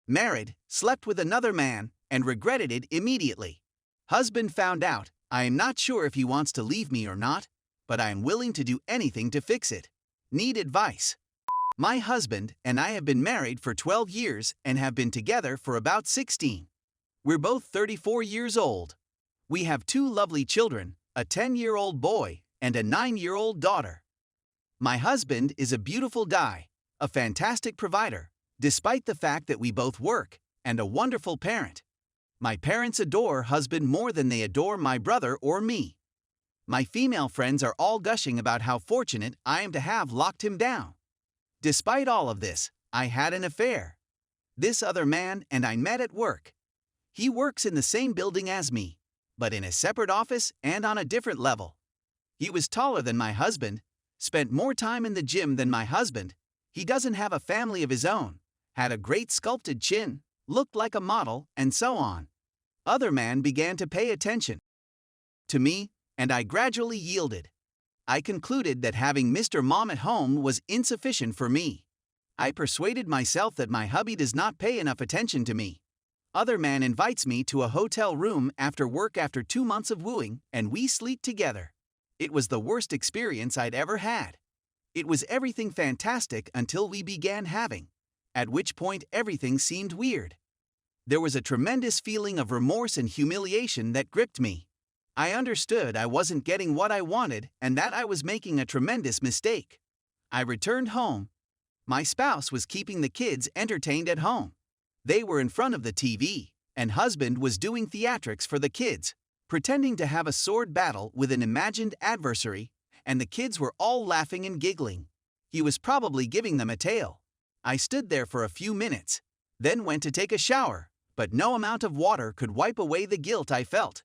Married, slept with another man, and regretted it immediately. Husband found out. I am not sure if he wants to leave me or not, but I am willing to do anything to fix it. Need advice. My husband and I have been married for 12 years and have been together for about 16. We're both 34 years old. We have 2 lovely children, a 10-year-old boy and a 9-year-old daughter. My husband is a beautiful guy, a fantastic provider, despite the fact that we both work, and a wonderful parent. My parents adore husband more than they adore my brother or me. My female friends are all gushing about how fortunate I am to have locked him down. Despite all of this, I had an affair. This other man and I met at work. He works in the same building as me, but in a separate office and on a different level. He was taller than my husband, spent more time in the gym than my husband. He doesn't have a family of his own, had a great sculpted chin, looked like a model, and so on. Other man began to pay attention to me, and I gradually yielded. I concluded that having Mr. Mom at home was insufficient for me. I persuaded myself that my hubby does not pay enough attention to me. Other man invites me to a hotel room after work after 2 months of wooing, and we sleep together. It was the worst experience I'd ever had. It was everything fantastic until we began having, at which point everything seemed weird. There was a tremendous feeling of remorse and humiliation that gripped me. I understood I wasn't getting what I wanted and that I was making a tremendous mistake. I returned home. My spouse was keeping the kids entertained at home. They were in front of the TV, and husband was doing theatrics for the kids, pretending to have a sword battle with an imagined adversary, and the kids were all laughing and giggling. He was probably giving them a tale. I stood there for a few minutes, then went to take a shower, but no amount of water could wipe away the guilt I felt.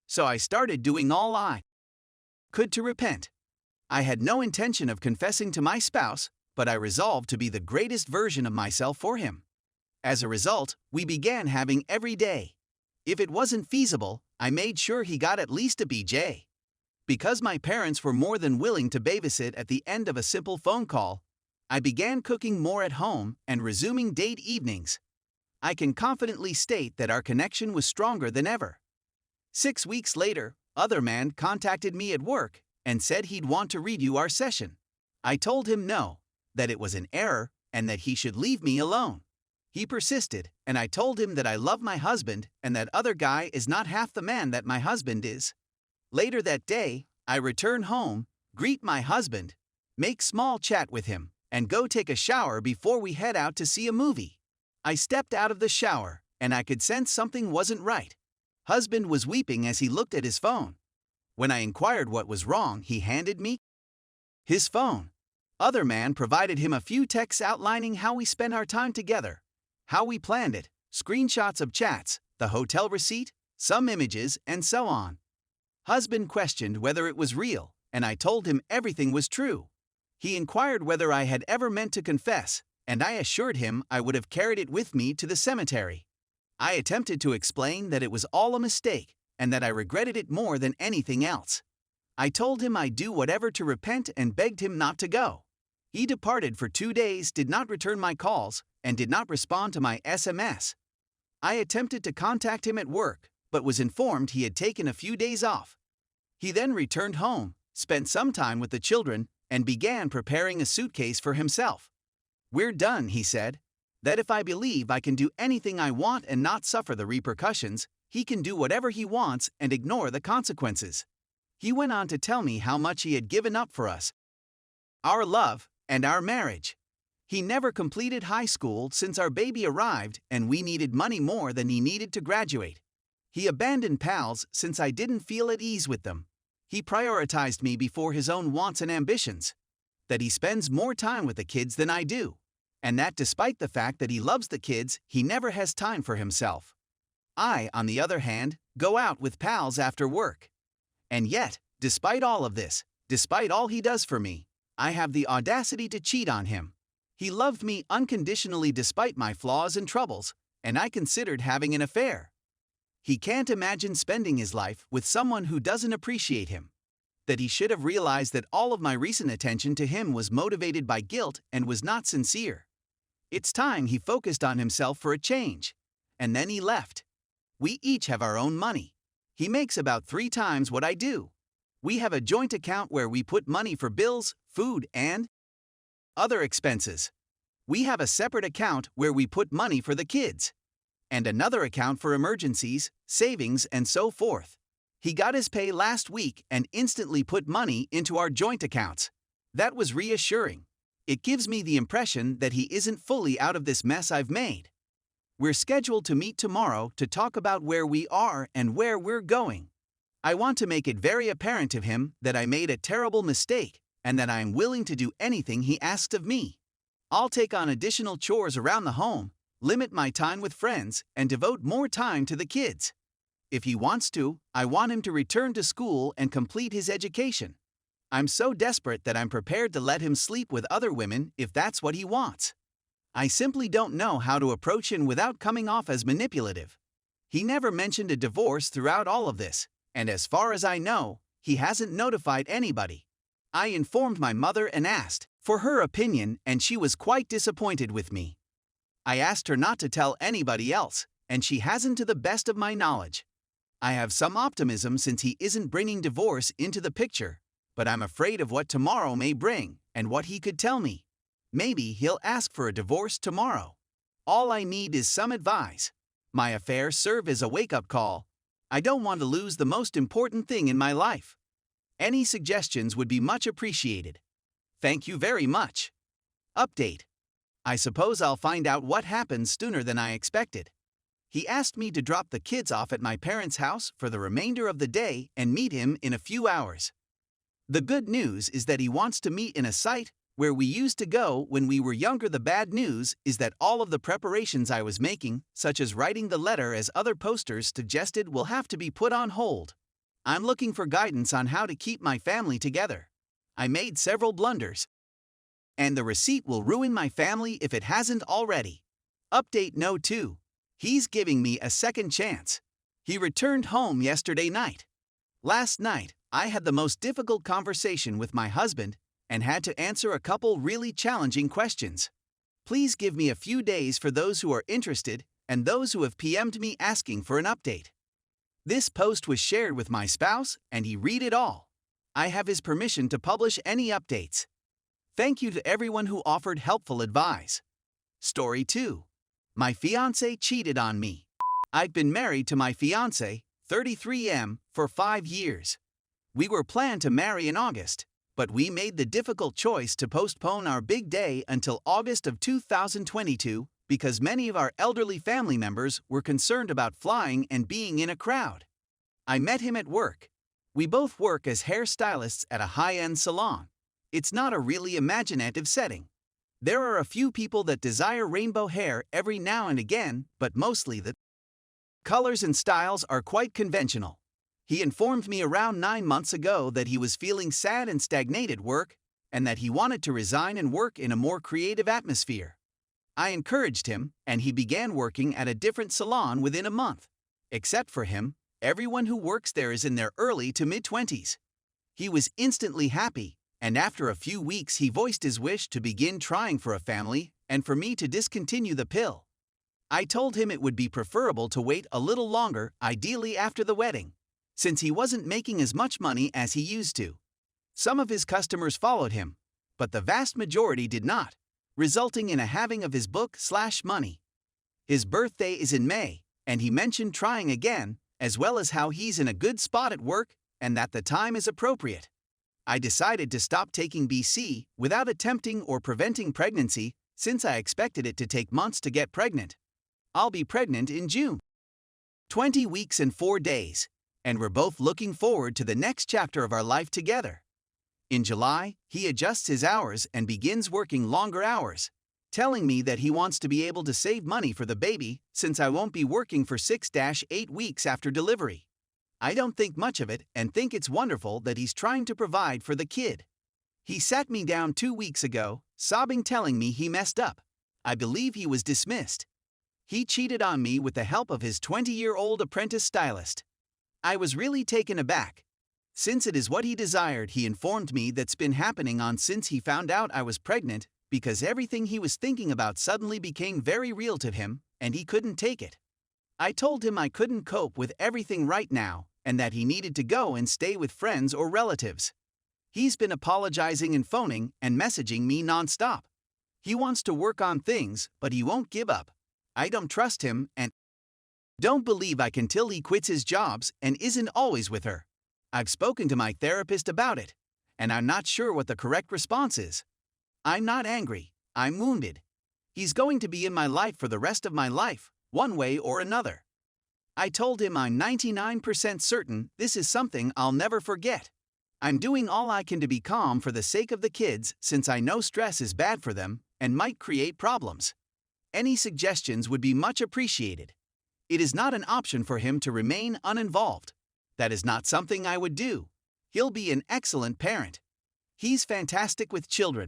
So I started doing all I could to repent. I had no intention of confessing to my spouse, but I resolved to be the greatest version of myself for him. As a result, we began having every day. If it wasn't feasible, I made sure he got at least a BJ. Because my parents were more than willing to babysit at the end of a simple phone call, I began cooking more at home and resuming date evenings. I can confidently state that our connection was stronger than ever. 6 weeks later, other man contacted me at work and said he'd want to redo our session. I told him no, that it was an error and that he should leave me alone. He persisted, and I told him that I love my husband and that other guy is not half the man that my husband is. Later that day, I return home, greet my husband, make small chat with him, and go take a shower before we head out to see a movie. I stepped out of the shower, and I could sense something wasn't right. Husband was weeping as he looked at his phone. When I inquired what was wrong, he handed me his phone. Other man provided him a few texts outlining how we spent our time together, how we planned it, screenshots of chats, the hotel receipt, some images, and so on. Husband questioned whether it was real, and I told him everything was true. He inquired whether I had ever meant to confess, and I assured him I would have carried it with me to the cemetery. I attempted to explain that it was all a mistake and that I regretted it more than anything else. I told him I'd do whatever to repent and begged him not to go. He departed for 2 days, did not return my calls, and did not respond to my SMS. I attempted to contact him at work, but was informed he had taken a few days off. He then returned home, spent some time with the children, and began preparing a suitcase for himself. "We're done," he said. "That if I believe I can do anything I want and not suffer the repercussions, he can do whatever he wants and ignore the consequences." He went on to tell me how much he had given up for us, our love, and our marriage. He never completed high school since our baby arrived, and we needed money more than he needed to graduate. He abandoned pals since I didn't feel at ease with them. He prioritized me before his own wants and ambitions. That he spends more time with the kids than I do. And that despite the fact that he loves the kids, he never has time for himself. I, on the other hand, go out with pals after work. And yet, despite all of this, despite all he does for me, I have the audacity to cheat on him. He loved me unconditionally despite my flaws and troubles, and I considered having an affair. He can't imagine spending his life with someone who doesn't appreciate him. That he should have realized that all of my recent attention to him was motivated by guilt and was not sincere. It's time he focused on himself for a change. And then he left. We each have our own money. He makes about 3 times what I do. We have a joint account where we put money for bills, food, and other expenses. We have a separate account where we put money for the kids. And another account for emergencies, savings, and so forth. He got his pay last week and instantly put money into our joint accounts. That was reassuring. It gives me the impression that he isn't fully out of this mess I've made. We're scheduled to meet tomorrow to talk about where we are and where we're going. I want to make it very apparent to him that I made a terrible mistake and that I am willing to do anything he asks of me. I'll take on additional chores around the home, limit my time with friends, and devote more time to the kids. If he wants to, I want him to return to school and complete his education. I'm so desperate that I'm prepared to let him sleep with other women if that's what he wants. I simply don't know how to approach him without coming off as manipulative. He never mentioned a divorce throughout all of this, and as far as I know, he hasn't notified anybody. I informed my mother and asked for her opinion, and she was quite disappointed with me. I asked her not to tell anybody else, and she hasn't to the best of my knowledge. I have some optimism since he isn't bringing divorce into the picture, but I'm afraid of what tomorrow may bring and what he could tell me. Maybe he'll ask for a divorce tomorrow. All I need is some advice. My affairs serve as a wake-up call. I don't want to lose the most important thing in my life. Any suggestions would be much appreciated. Thank you very much. Update. I suppose I'll find out what happens sooner than I expected. He asked me to drop the kids off at my parents' house for the remainder of the day and meet him in a few hours. The good news is that he wants to meet in a site where we used to go when we were younger. The bad news is that all of the preparations I was making, such as writing the letter as other posters suggested, will have to be put on hold. I'm looking for guidance on how to keep my family together. I made several blunders, and the receipt will ruin my family if it hasn't already. Update No. 2. He's giving me a second chance. He returned home yesterday night. Last night, I had the most difficult conversation with my husband and had to answer a couple really challenging questions. Please give me a few days for those who are interested and those who have PM'd me asking for an update. This post was shared with my spouse and he read it all. I have his permission to publish any updates. Thank you to everyone who offered helpful advice. Story 2. My fiancé cheated on me. I've been married to my fiancé, 33M, for 5 years. We were planned to marry in August, but we made the difficult choice to postpone our big day until August of 2022 because many of our elderly family members were concerned about flying and being in a crowd. I met him at work. We both work as hairstylists at a high-end salon. It's not a really imaginative setting. There are a few people that desire rainbow hair every now and again, but mostly the colors and styles are quite conventional. He informed me around 9 months ago that he was feeling sad and stagnated at work, and that he wanted to resign and work in a more creative atmosphere. I encouraged him, and he began working at a different salon within a month. Except for him, everyone who works there is in their early to mid-20s. He was instantly happy, and after a few weeks he voiced his wish to begin trying for a family and for me to discontinue the pill. I told him it would be preferable to wait a little longer, ideally after the wedding, since he wasn't making as much money as he used to. Some of his customers followed him, but the vast majority did not, resulting in a halving of his book/money. His birthday is in May, and he mentioned trying again, as well as how he's in a good spot at work and that the time is appropriate. I decided to stop taking BC without attempting or preventing pregnancy since I expected it to take months to get pregnant. I'll be pregnant in June. 20 weeks and 4 days, and we're both looking forward to the next chapter of our life together. In July, he adjusts his hours and begins working longer hours, telling me that he wants to be able to save money for the baby since I won't be working for 6-8 weeks after delivery. I don't think much of it and think it's wonderful that he's trying to provide for the kid. He sat me down 2 weeks ago, sobbing, telling me he messed up. I believe he was dismissed. He cheated on me with the help of his 20-year-old apprentice stylist. I was really taken aback. Since it is what he desired, he informed me that's been happening on since he found out I was pregnant, because everything he was thinking about suddenly became very real to him, and he couldn't take it. I told him I couldn't cope with everything right now, and that he needed to go and stay with friends or relatives. He's been apologizing and phoning and messaging me nonstop. He wants to work on things, but he won't give up. I don't trust him and don't believe I can till he quits his jobs and isn't always with her. I've spoken to my therapist about it, and I'm not sure what the correct response is. I'm not angry, I'm wounded. He's going to be in my life for the rest of my life, one way or another. I told him I'm 99% certain this is something I'll never forget. I'm doing all I can to be calm for the sake of the kids, since I know stress is bad for them and might create problems. Any suggestions would be much appreciated. It is not an option for him to remain uninvolved. That is not something I would do. He'll be an excellent parent. He's fantastic with children.